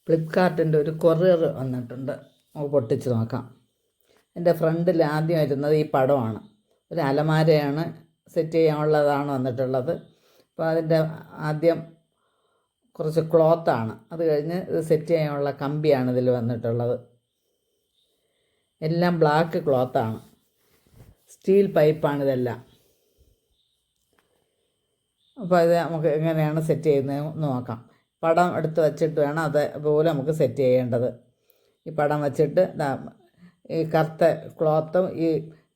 ഫ്ലിപ്കാർട്ടിൻ്റെ ഒരു കൊറിയർ വന്നിട്ടുണ്ട്. നമുക്ക് പൊട്ടിച്ച് നോക്കാം. എൻ്റെ ഫ്രണ്ടിൽ ആദ്യം വരുന്നത് ഈ പടമാണ്. ഒരു അലമാരയാണ്, സെറ്റ് ചെയ്യാനുള്ളതാണ് വന്നിട്ടുള്ളത്. അപ്പോൾ അതിൻ്റെ ആദ്യം കുറച്ച് ക്ലോത്താണ്, അത് കഴിഞ്ഞ് ഇത് സെറ്റ് ചെയ്യാനുള്ള കമ്പിയാണ് ഇതിൽ വന്നിട്ടുള്ളത്. എല്ലാം ബ്ലാക്ക് ക്ലോത്താണ്, സ്റ്റീൽ പൈപ്പാണ് ഇതെല്ലാം. അപ്പോൾ ഇത് നമുക്ക് എങ്ങനെയാണ് സെറ്റ് ചെയ്യുന്നതെന്ന് നോക്കാം. പടം എടുത്ത് വച്ചിട്ട് വേണം അതേപോലെ നമുക്ക് സെറ്റ് ചെയ്യേണ്ടത്. ഈ പടം വച്ചിട്ട് ഈ കറുത്ത ക്ലോത്തും ഈ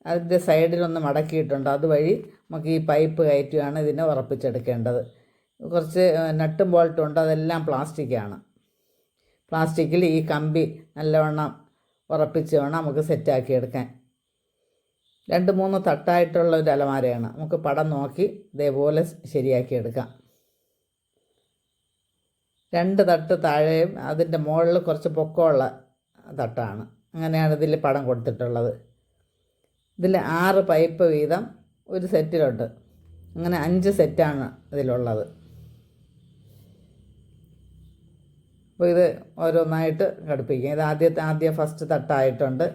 അതിൻ്റെ സൈഡിലൊന്ന് മടക്കിയിട്ടുണ്ട്, അതുവഴി നമുക്ക് ഈ പൈപ്പ് കയറ്റിയാണ് ഇതിനെ ഉറപ്പിച്ചെടുക്കേണ്ടത്. കുറച്ച് നട്ടും ബോൾട്ടും ഉണ്ട്, അതെല്ലാം പ്ലാസ്റ്റിക്കാണ്. പ്ലാസ്റ്റിക്കിൽ ഈ കമ്പി നല്ലവണ്ണം ഉറപ്പിച്ച് വേണം നമുക്ക് സെറ്റാക്കി എടുക്കാൻ. 2-3 തട്ടായിട്ടുള്ള ഒരു അലമാരയാണ്. നമുക്ക് പടം നോക്കി ഇതേപോലെ ശരിയാക്കി എടുക്കാം. 2 തട്ട് താഴെയും അതിൻ്റെ മുകളിൽ കുറച്ച് പൊക്കമുള്ള തട്ടാണ്. അങ്ങനെയാണ് ഇതിൽ പടം കൊടുത്തിട്ടുള്ളത്. ഇതിൽ 6 പൈപ്പ് വീതം ഒരു സെറ്റിലുണ്ട്. അങ്ങനെ 5 സെറ്റാണ് ഇതിലുള്ളത്. അപ്പോൾ ഇത് ഓരോന്നായിട്ട് ഘടിപ്പിക്കാം. ഇത് ആദ്യ ഫസ്റ്റ് തട്ടായിട്ടുണ്ട്.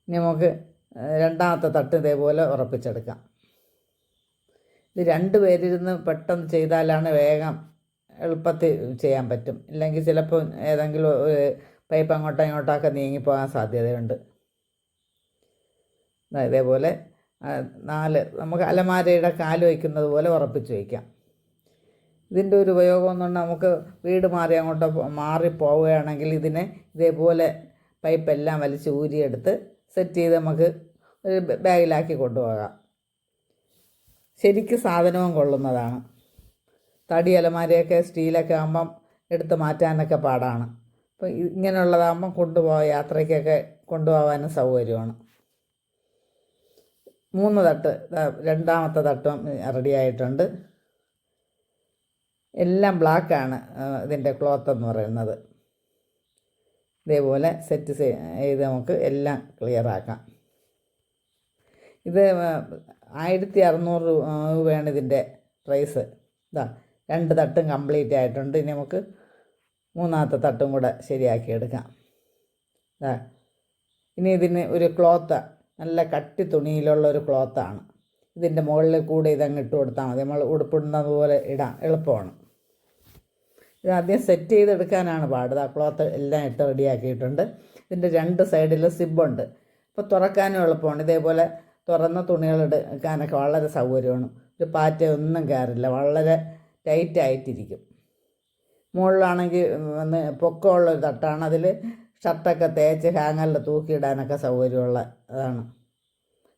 ഇനി നമുക്ക് രണ്ടാമത്തെ തട്ട് ഇതേപോലെ ഉറപ്പിച്ചെടുക്കാം. ഇത് 2 പേരിരുന്ന് പെട്ടെന്ന് ചെയ്താലാണ് വേഗം എളുപ്പത്തിൽ ചെയ്യാൻ പറ്റും. ഇല്ലെങ്കിൽ ചിലപ്പോൾ ഏതെങ്കിലും പൈപ്പ് അങ്ങോട്ടോ ഇങ്ങോട്ടൊക്കെ നീങ്ങിപ്പോകാൻ സാധ്യതയുണ്ട്. ഇതേപോലെ 4 നമുക്ക് അലമാരയുടെ കാല് വയ്ക്കുന്നത് പോലെ ഉറപ്പിച്ച് വയ്ക്കാം. ഇതിൻ്റെ ഒരു ഉപയോഗം എന്ന് പറഞ്ഞാൽ നമുക്ക് വീട് അങ്ങോട്ടോ മാറിപ്പോവുകയാണെങ്കിൽ ഇതിനെ ഇതേപോലെ പൈപ്പെല്ലാം വലിച്ച് ഊരിയെടുത്ത് സെറ്റ് ചെയ്ത് നമുക്ക് ഒരു ബാഗിലാക്കി കൊണ്ടുപോകാം. ശരിക്കും സാധനവും കൊള്ളുന്നതാണ്. തടി അലമാരയൊക്കെ സ്റ്റീലൊക്കെ ആകുമ്പം എടുത്ത് മാറ്റാനൊക്കെ പാടാണ്. അപ്പോൾ ഇങ്ങനെയുള്ളതാകുമ്പം യാത്രയ്ക്കൊക്കെ കൊണ്ടുപോകാനും സൗകര്യമാണ്. 3 തട്ട്, രണ്ടാമത്തെ തട്ടും റെഡിയായിട്ടുണ്ട്. എല്ലാം ബ്ലാക്കാണ് ഇതിൻ്റെ ക്ലോത്ത് എന്ന് പറയുന്നത്. ഇതേപോലെ സെറ്റ് ചെയ്ത് നമുക്ക് എല്ലാം ക്ലിയറാക്കാം. ഇത് 1600 രൂപയാണ് ഇതിൻ്റെ പ്രൈസ്. 2 തട്ടും കംപ്ലീറ്റ് ആയിട്ടുണ്ട്. ഇനി നമുക്ക് 3ാമത്തെ തട്ടും കൂടെ ശരിയാക്കി എടുക്കാം. ഇനി ഇതിന് ഒരു ക്ലോത്ത്, നല്ല കട്ടി തുണിയിലുള്ള ഒരു ക്ലോത്താണ്. ഇതിൻ്റെ മുകളിൽ കൂടെ ഇതങ്ങ് ഇട്ട് കൊടുത്താൽ മതി. നമ്മൾ ഉടുപ്പിടുന്നത് പോലെ ഇടാം, എളുപ്പമാണ്. ഇത് ആദ്യം സെറ്റ് ചെയ്തെടുക്കാനാണ് പാട്. ആ ക്ലോത്ത് എല്ലാം ഇട്ട് റെഡിയാക്കിയിട്ടുണ്ട്. ഇതിൻ്റെ 2 സൈഡിൽ സിബുണ്ട്. അപ്പോൾ തുറക്കാനും എളുപ്പമാണ്. ഇതേപോലെ തുറന്ന തുണികൾ എടുക്കാനൊക്കെ വളരെ സൗകര്യമാണ്. ഒരു പാറ്റ ഒന്നും കയറില്ല, വളരെ ടൈറ്റായിട്ടിരിക്കും. മുകളിലാണെങ്കിൽ പൊക്കമുള്ളൊരു തട്ടാണ്. അതിൽ ഷർട്ടൊക്കെ തേച്ച് ഹാങ്ങറിൽ തൂക്കിയിടാനൊക്കെ സൗകര്യമുള്ള അതാണ്.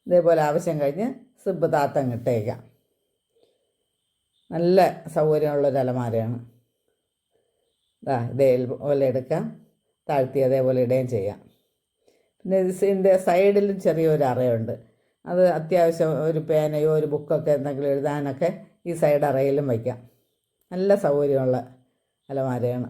ഇതേപോലെ ആവശ്യം കഴിഞ്ഞ് സിബ് താത്തങ്ങ് ഇട്ടേക്കാം. നല്ല സൗകര്യമുള്ളൊരു അലമാരയാണ്. ഇതേപോലെ എടുക്കാം, താഴ്ത്തി അതേപോലെ ഇടുകയും ചെയ്യാം. പിന്നെ ഇതിൻ്റെ സൈഡിലും ചെറിയൊരു അറയുണ്ട്. അത് അത്യാവശ്യം ഒരു പേനയോ ഒരു ബുക്കൊക്കെ എന്തെങ്കിലും എഴുതാനൊക്കെ ഈ സൈഡ് അറയിലും വയ്ക്കാം. നല്ല സൗകര്യമുള്ള അലമാരയാണ്.